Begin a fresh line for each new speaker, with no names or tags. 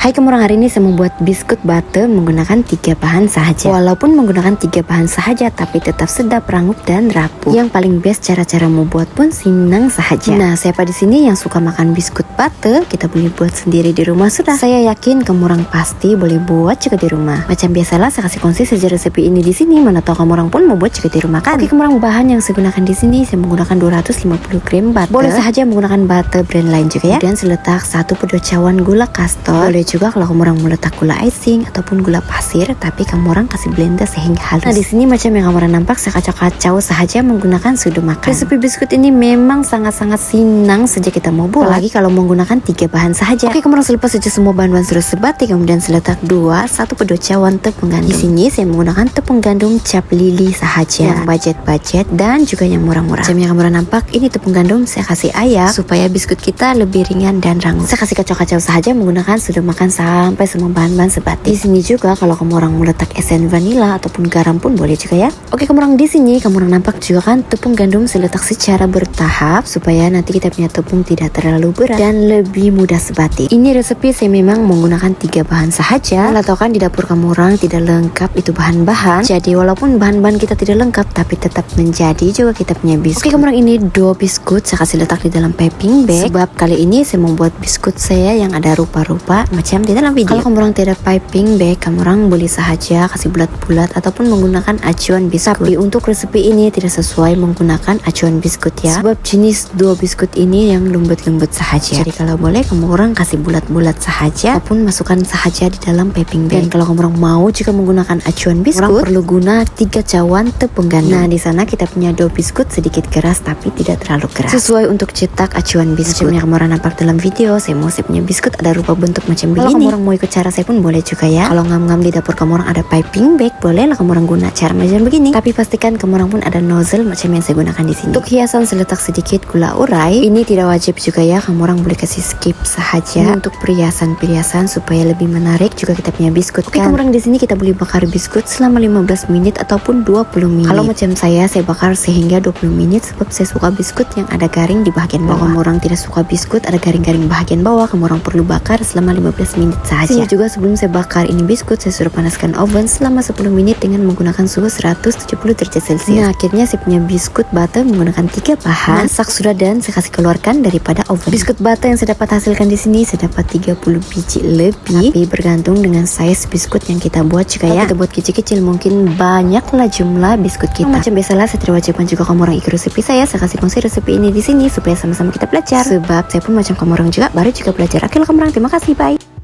Hai kamu orang, hari ini saya membuat biskuit butter menggunakan 3 bahan sahaja. Walaupun menggunakan 3 bahan sahaja, tapi tetap sedap, rangup dan rapuh. Yang paling best cara-cara membuat pun senang sahaja. Nah, siapa di sini yang suka makan biskuit butter? Kita boleh buat sendiri di rumah sudah. Saya yakin kamu orang pasti boleh buat juga di rumah. Macam biasalah saya kasih kongsi saja resep ini di sini. Mana tahu kamu orang pun mau buat juga di rumah kan? Oke, kamu orang, bahan yang saya gunakan di sini saya menggunakan 250 gram butter. Boleh sahaja menggunakan butter brand lain juga ya. Dan seletak 1 cawan gula kastor. Boleh juga kalau kamu orang mau letak gula icing ataupun gula pasir, tapi kamu orang kasih blender sehingga halus. Nah, di sini macam yang kamu orang nampak saya kacau-kacau sahaja menggunakan sudu makan. Resep biskuit ini memang sangat-sangat senang sejak kita mau buat. Apalagi kalau menggunakan 3 bahan sahaja. Oke, kamu orang selepas saja semua bahan-bahan sudah sebati, kemudian seletak 1 cawan tepung gandum. Di sini saya menggunakan tepung gandum cap lili sahaja, yang budget-budget dan juga yang murah-murah. Macam yang kamu orang nampak, ini tepung gandum saya kasih air supaya biskuit kita lebih ringan dan rangup. Saya kasih kacau-kacau sahaja menggunakan sudu makan sampai semua bahan-bahan sebati. Di sini juga kalau kamu orang mau letak esen vanila ataupun garam pun boleh juga ya. Oke, kamu orang, di sini kamu orang nampak juga kan tepung gandum saya letak secara bertahap supaya nanti kita punya tepung tidak terlalu berat dan lebih mudah sebati. Ini resepi saya memang menggunakan 3 bahan sahaja. Atau kan di dapur kamu orang tidak lengkap itu bahan-bahan. Jadi walaupun bahan-bahan kita tidak lengkap tapi tetap menjadi juga kita punya biskuit. Oke, kamu orang, ini 2 biskuit saya kasih letak di dalam piping bag. Sebab kali ini saya membuat biskuit saya yang ada rupa-rupa macam di dalam video. Kalau kamu orang tidak piping bag, kamu orang boleh sahaja kasih bulat-bulat ataupun menggunakan acuan biskuit. Tapi untuk resepi ini tidak sesuai menggunakan acuan biskuit ya. Sebab jenis 2 biskuit ini yang lembut-lembut sahaja. Jadi kalau boleh kamu orang kasih bulat-bulat sahaja ataupun masukkan sahaja di dalam piping bag. Dan kalau kamu orang mau juga menggunakan acuan biskuit, orang perlu guna 3 cawan tepung gandum. Nah, di sana kita punya dough biskuit sedikit keras tapi tidak terlalu keras. Sesuai untuk cetak acuan biskuit. Macam yang kamu orang nampak dalam video, saya punya biskuit ada rupa bentuk macam begini. Kalau kamu orang mau ikut cara saya pun boleh juga ya. Kalau ngam-ngam di dapur kamu orang ada piping bag, boleh lah kamu orang guna cara macam begini. Tapi pastikan kamu orang pun ada nozzle macam yang saya gunakan di sini. Untuk hiasan saya letak sedikit gula urai. Ini tidak wajib juga ya, kamu orang boleh kasih skip sahaja. Ini untuk perhiasan-perhiasan supaya lebih menarik juga kita punya biskuit. Oke, kamu orang, di sini kita boleh bakar biskuit selama 15 menit ataupun 20 menit. Kalau macam saya bakar sehingga 20 menit sebab saya suka biskuit yang ada garing di bagian bawah. Kalau kamu orang tidak suka biskuit ada garing-garing bagian bawah, kamu orang perlu bakar selama 15 menit saja. Sini juga sebelum saya bakar ini biskuit, saya sudah panaskan oven selama 10 menit dengan menggunakan suhu 170 derajat celcius. Nah, akhirnya saya punya biskuit butter menggunakan 3 bahan. Masak sudah dan saya kasih keluarkan daripada oven. Biskuit butter yang saya dapat hasilkan di sini saya dapat 30 biji lebih. Tapi bergantung dengan size biskuit yang kita buat juga ya. Kita buat kecil-kecil mungkin banyaklah jumlah biskuit kita. Macam biasalah saya tidak wajibkan juga kamu orang ikut resepi saya kasih kongsi resepi ini di sini supaya sama-sama kita belajar. Sebab saya pun macam kamu orang juga baru juga belajar. Oke, kamu orang, terima kasih, bye.